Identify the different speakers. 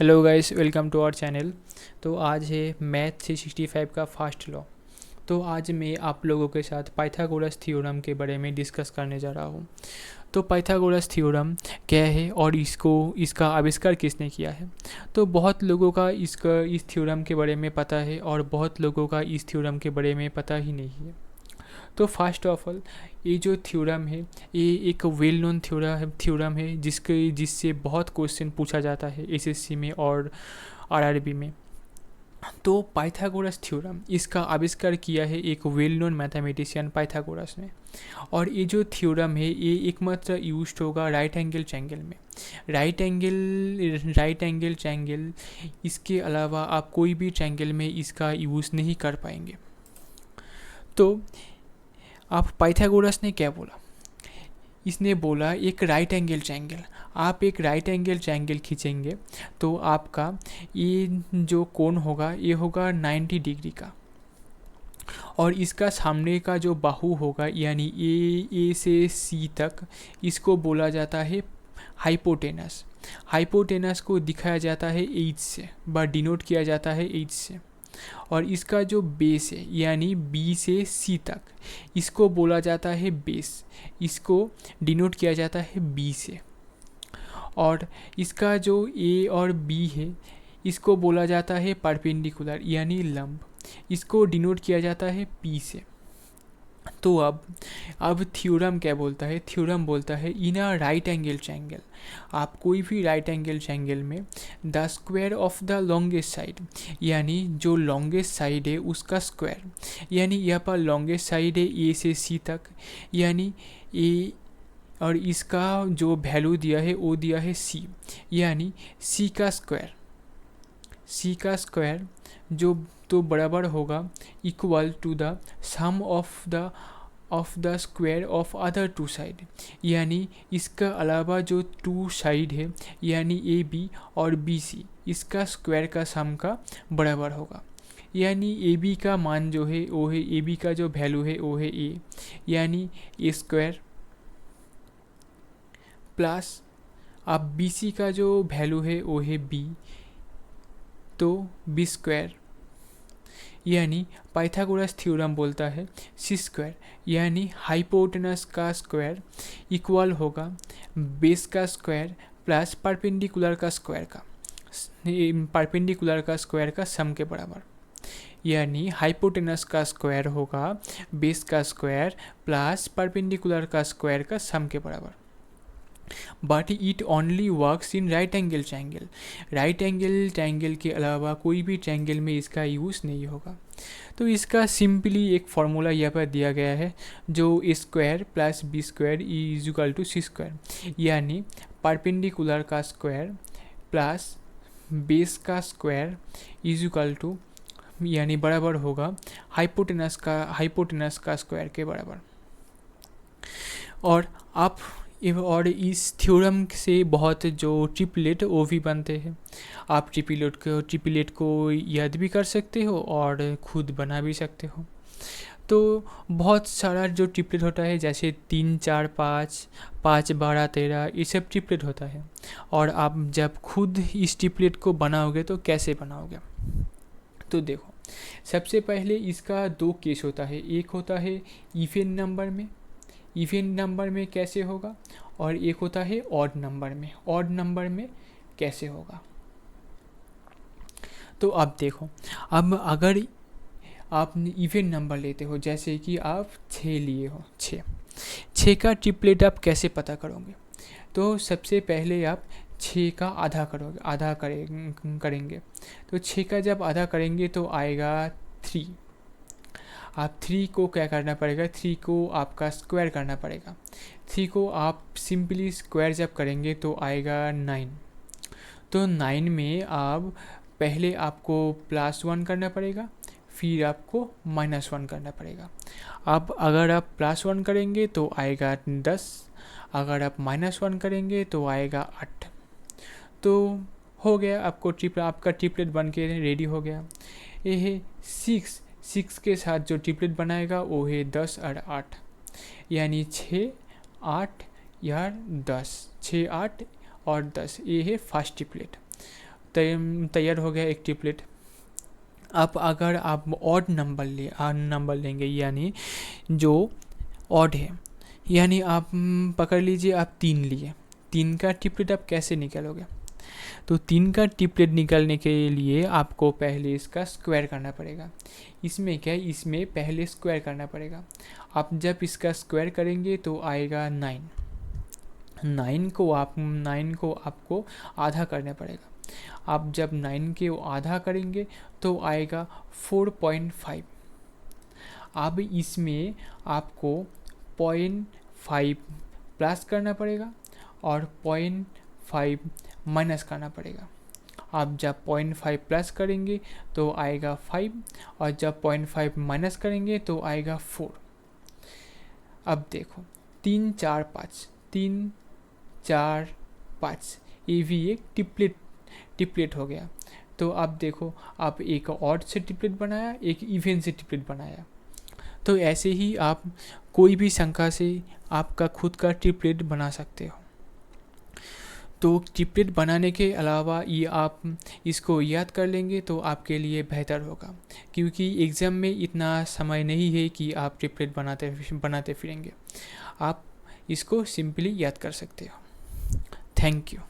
Speaker 1: Hello guys, welcome to our channel. तो आज है मैथ 365 का फर्स्ट लॉ। तो आज मैं आप लोगों के साथ पाइथागोरस थ्योरम के बारे में डिस्कस करने जा रहा हूँ। तो पाइथागोरस थ्योरम क्या है और इसका आविष्कार किसने किया है? तो बहुत लोगों का इस थ्योरम के बारे में पता है और बहुत लोगों का इस थ्योरम के बारे में पता ही नहीं है। तो फर्स्ट ऑफ ऑल, ये जो थ्योरम है ये एक वेल नोन थ्योरम है जिससे बहुत क्वेश्चन पूछा जाता है एसएससी में और आरआरबी में। तो पाइथागोरस थ्योरम इसका आविष्कार किया है एक वेल नोन मैथमेटिशियन पाइथागोरस ने। और ये जो थ्योरम है ये एकमात्र यूज होगा राइट एंगल ट्रायंगल में। राइट एंगल ट्रायंगल, इसके अलावा आप कोई भी ट्रायंगल में इसका यूज़ नहीं कर पाएंगे। तो आप पाइथागोरस ने क्या बोला? इसने बोला एक राइट एंगल ट्रायंगल, आप एक राइट एंगल ट्रायंगल खींचेंगे तो आपका ये जो कोण होगा ये होगा 90 डिग्री का। और इसका सामने का जो बाहु होगा यानी ए से सी तक, इसको बोला जाता है हाइपोटेनस। हाइपोटेनस को दिखाया जाता है एच से, डिनोट किया जाता है एच से। और इसका जो बेस है यानी बी से सी तक, इसको बोला जाता है बेस। इसको डिनोट किया जाता है बी से। और इसका जो ए और बी है इसको बोला जाता है परपेंडिकुलर यानी लंब। इसको डिनोट किया जाता है पी से। तो अब थ्योरम क्या बोलता है? थ्योरम बोलता है इन अ राइट एंगल ट्रायंगल, आप कोई भी राइट एंगल ट्रायंगल में the square of the longest side, यानी जो लॉन्गेस्ट साइड है उसका स्क्वायर, यानी यहाँ पर लॉन्गेस्ट साइड है ए से सी तक, यानी ए और इसका जो वैल्यू दिया है वो दिया है सी, यानी सी का स्क्वायर। सी का स्क्वायर जो तो बराबर होगा equal to the sum of the square of other two side, यानी इसका अलावा जो टू साइड है यानी ए बी और बी सी, इसका स्क्वायर का सम का बराबर होगा। यानी ए बी का मान जो है वो है, ए बी का जो वैल्यू है वो है ए, यानी ए स्क्वायर प्लस अब बी सी का जो वैल्यू है वो है बी, तो बी स्क्वायर, यानी पाइथागोरस थ्योरम बोलता है सी स्क्वायर यानी हाइपोटेनस का स्क्वायर इक्वल होगा बेस का स्क्वायर प्लस परपेंडिकुलर का स्क्वायर का, परपेंडिकुलर का स्क्वायर का सम के बराबर। यानी हाइपोटेनस का स्क्वायर होगा बेस का स्क्वायर प्लस परपेंडिकुलर का स्क्वायर का सम के बराबर। But it only works in right angle triangle. Right angle triangle के अलावा कोई भी ट्रायंगल में इसका यूज़ नहीं होगा। तो इसका सिंपली एक फार्मूला यहाँ पर दिया गया है जो a square plus b square is equal to c square, यानी परपेंडिकुलर का स्क्वायर प्लस बेस का स्क्वायर इज इक्वल टू, यानी बराबर होगा हाइपोटेनस का स्क्वायर के बराबर। और इस थ्योरम से बहुत जो ट्रिपलेट वो भी बनते हैं। आप ट्रिपलेट को याद भी कर सकते हो और खुद बना भी सकते हो। तो बहुत सारा जो ट्रिपलेट होता है जैसे 3 4 5, 5 12 13, ये सब ट्रिपलेट होता है। और आप जब खुद इस ट्रिपलेट को बनाओगे तो कैसे बनाओगे? तो देखो, सबसे पहले इसका दो केस होता है। एक होता है इवन नंबर में, इवन नंबर में कैसे होगा, और एक होता है ऑड नंबर में, ऑड नंबर में कैसे होगा। तो अब देखो, अब अगर आप इवन नंबर लेते हो जैसे कि आप 6 लिए हो, 6 का ट्रिपलेट आप कैसे पता करोगे? तो सबसे पहले आप 6 का आधा करेंगे। तो 6 का जब आधा करेंगे तो आएगा 3। आप 3 को क्या करना पड़ेगा? 3 को आपका स्क्वायर करना पड़ेगा। 3 को आप सिंपली स्क्वायर जब करेंगे तो आएगा 9। तो 9 में आप पहले आपको +1 करना पड़ेगा, फिर आपको -1 करना पड़ेगा। अब अगर आप +1 करेंगे तो आएगा 10, अगर आप -1 करेंगे तो आएगा 8। तो हो गया, आपका ट्रिपलेट बन के रेडी हो गया। ये है 6 के साथ जो ट्रिपलेट बनाएगा वो है 10 और 8, यानी 6 8 या 10, 6 8 और 10, ये है फर्स्ट ट्रिपलेट। तैयार हो गया एक ट्रिपलेट। अब अगर आप ऑड नंबर लेंगे, यानी जो ऑड है, यानी आप पकड़ लीजिए आप 3 लिए, 3 का ट्रिपलेट आप कैसे निकालोगे? तो 3 का ट्रिपलेट निकालने के लिए आपको पहले इसका स्क्वायर करना पड़ेगा। इसमें क्या है, इसमें पहले स्क्वायर करना पड़ेगा। आप जब इसका स्क्वायर करेंगे तो आएगा 9। 9 को आपको आधा करना पड़ेगा। आप जब 9 के आधा करेंगे तो आएगा 4.5। अब इसमें आपको 0.5 प्लस करना पड़ेगा और 0.5 माइनस करना पड़ेगा। आप जब 0.5 प्लस करेंगे तो आएगा 5 और जब 0.5 माइनस करेंगे तो आएगा 4। अब देखो 3 4 5, 3 4 5, ये भी एक ट्रिपलेट हो गया। तो अब देखो, आप एक ऑड से ट्रिपलेट बनाया, एक इवन से ट्रिपलेट बनाया। तो ऐसे ही आप कोई भी संख्या से आपका खुद का ट्रिपलेट बना सकते हो। तो ट्रिपलेट बनाने के अलावा ये आप इसको याद कर लेंगे तो आपके लिए बेहतर होगा, क्योंकि एग्ज़ाम में इतना समय नहीं है कि आप ट्रिपलेट बनाते फिरेंगे। आप इसको सिंपली याद कर सकते हो। Thank you.